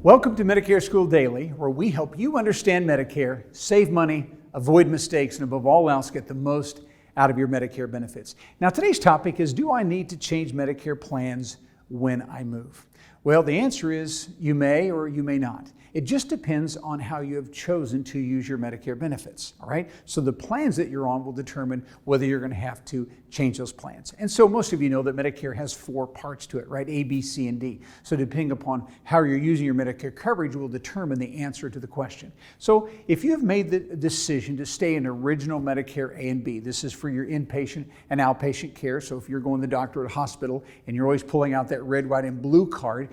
Welcome to Medicare School Daily, where we help you understand Medicare, save money, avoid mistakes, and above all else, get the most out of your Medicare benefits. Now, today's topic is, do I need to change Medicare plans when I move? Well, the answer is you may or you may not. It just depends on how you have chosen to use your Medicare benefits, all right? So the plans that you're on will determine whether you're going to have to change those plans. And so most of you know that Medicare has 4 parts to it, right? A, B, C, and D. So depending upon how you're using your Medicare coverage will determine the answer to the question. So if you have made the decision to stay in original Medicare A and B, this is for your inpatient and outpatient care. So if you're going to the doctor at a hospital and you're always pulling out that red, white, and blue card,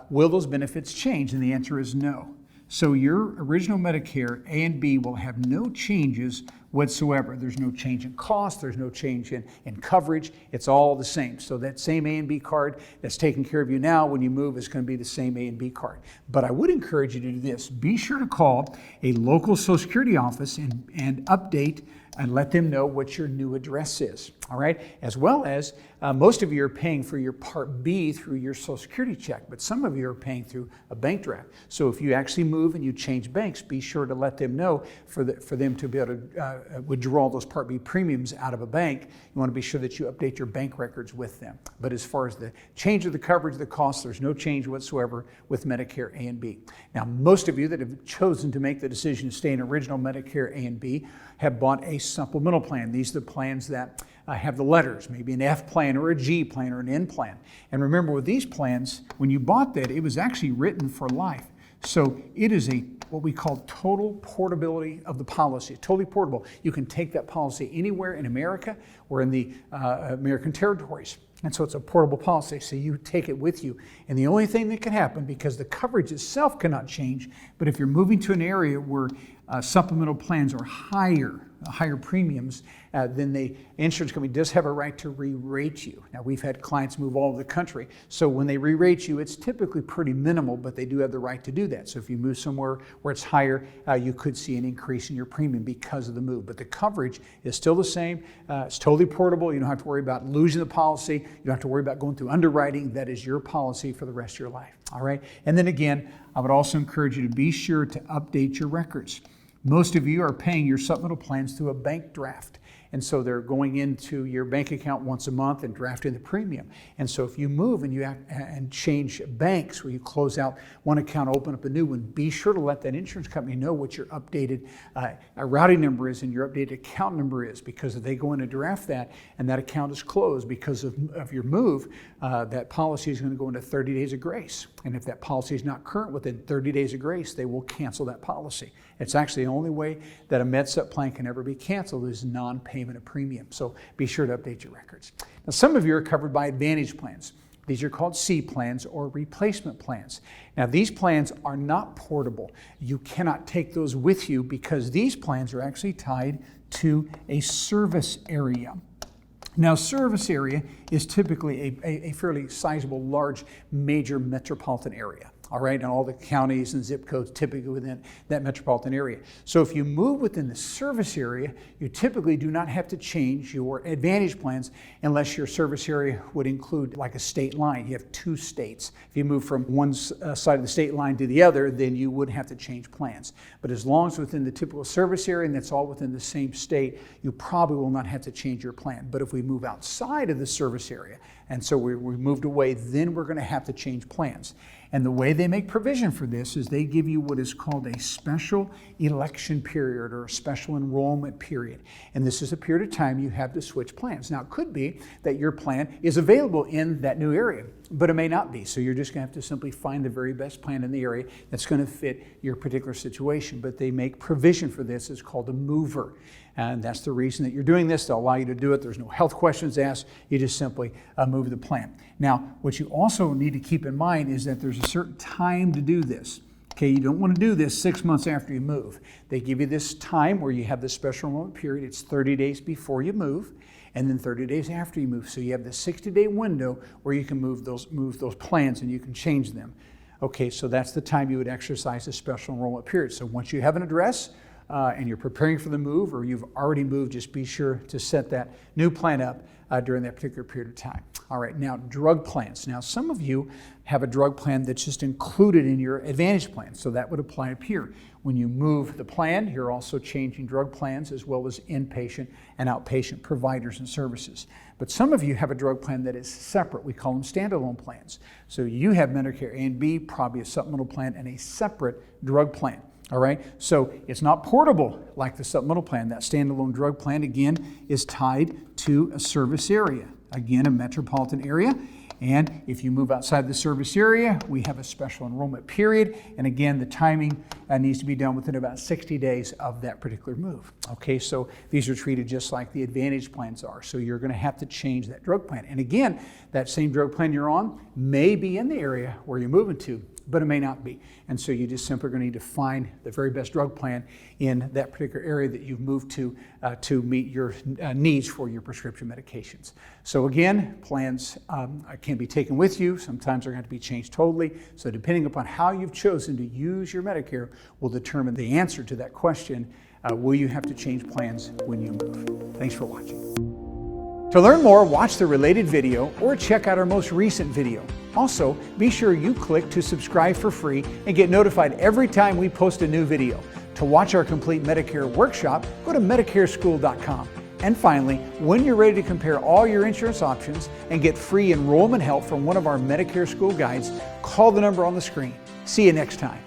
will those benefits change? And the answer is no. So your original Medicare A and B will have no changes whatsoever. There's no change in cost, there's no change in coverage, it's all the same. So that same A and B card that's taking care of you now, when you move, is going to be the same A and B card. But I would encourage you to do this. Be sure to call a local Social Security office and update and let them know what your new address is, all right? As well as most of you are paying for your Part B through your Social Security check, but some of you are paying through a bank draft. So if you actually move and you change banks, be sure to let them know for them to be able to withdraw those Part B premiums out of a bank. You want to be sure that you update your bank records with them. But as far as the change of the coverage, the cost, there's no change whatsoever with Medicare A and B. Now, most of you that have chosen to make the decision to stay in original Medicare A and B have bought a supplemental plan. These are the plans that have the letters, maybe an F plan or a G plan or an N plan. And remember, with these plans, when you bought that, it was actually written for life. So it is what we call total portability of the policy, totally portable. You can take that policy anywhere in America or in the American territories. And so it's a portable policy, so you take it with you. And the only thing that can happen, because the coverage itself cannot change, but if you're moving to an area where supplemental plans are higher premiums, then the insurance company does have a right to re-rate you. Now, we've had clients move all over the country, so when they re-rate you, it's typically pretty minimal, but they do have the right to do that. So if you move somewhere where it's higher, you could see an increase in your premium because of the move. But the coverage is still the same. It's totally portable. You don't have to worry about losing the policy. You don't have to worry about going through underwriting. That is your policy for the rest of your life. All right? And then again, I would also encourage you to be sure to update your records. Most of you are paying your supplemental plans through a bank draft. And so they're going into your bank account once a month and drafting the premium. And so if you move and you change banks, where you close out one account, open up a new one, be sure to let that insurance company know what your updated routing number is and your updated account number is, because if they go in and draft that and that account is closed because of your move, that policy is going to go into 30 days of grace. And if that policy is not current within 30 days of grace, they will cancel that policy. It's actually the only way that a MedSup plan can ever be canceled is non-payment of premium. So be sure to update your records. Now, some of you are covered by Advantage plans. These are called C plans or replacement plans. Now, these plans are not portable. You cannot take those with you because these plans are actually tied to a service area. Now, service area is typically a fairly sizable, large, major metropolitan area. All right, and all the counties and zip codes typically within that metropolitan area. So if you move within the service area, you typically do not have to change your Advantage plans unless your service area would include like a state line. You have 2 states. If you move from one side of the state line to the other, then you would have to change plans. But as long as within the typical service area and that's all within the same state, you probably will not have to change your plan. But if we move outside of the service area, and so we moved away, then we're going to have to change plans. And the way they make provision for this is they give you what is called a special election period or a special enrollment period. And this is a period of time you have to switch plans. Now, it could be that your plan is available in that new area, but it may not be. So you're just going to have to simply find the very best plan in the area that's going to fit your particular situation. But they make provision for this. It's called a mover. And that's the reason that you're doing this. They'll allow you to do it. There's no health questions asked. You just simply move the plan. Now, what you also need to keep in mind is that there's a certain time to do this. Okay, you don't want to do this 6 months after you move. They give you this time where you have this special enrollment period. It's 30 days before you move, and then 30 days after you move. So you have the 60-day window where you can move those plans and you can change them. Okay, so that's the time you would exercise a special enrollment period. So once you have an address, and you're preparing for the move, or you've already moved, just be sure to set that new plan up during that particular period of time. All right, now drug plans. Now some of you have a drug plan that's just included in your Advantage plan, so that would apply up here. When you move the plan, you're also changing drug plans as well as inpatient and outpatient providers and services. But some of you have a drug plan that is separate. We call them standalone plans. So you have Medicare A and B, probably a supplemental plan, and a separate drug plan. All right, so it's not portable like the supplemental plan. That standalone drug plan, again, is tied to a service area, again, a metropolitan area. And if you move outside the service area, we have a special enrollment period. And again, the timing needs to be done within about 60 days of that particular move. Okay, so these are treated just like the Advantage plans are. So you're going to have to change that drug plan. And again, that same drug plan you're on may be in the area where you're moving to, but it may not be. And so you just simply going to need to find the very best drug plan in that particular area that you've moved to meet your needs for your prescription medications. So again, plans can be taken with you. Sometimes they're going to be changed totally. So depending upon how you've chosen to use your Medicare will determine the answer to that question. Will you have to change plans when you move? Thanks for watching. To learn more, watch the related video or check out our most recent video. Also, be sure you click to subscribe for free and get notified every time we post a new video. To watch our complete Medicare workshop, go to MedicareSchool.com. And finally, when you're ready to compare all your insurance options and get free enrollment help from one of our Medicare School guides, call the number on the screen. See you next time.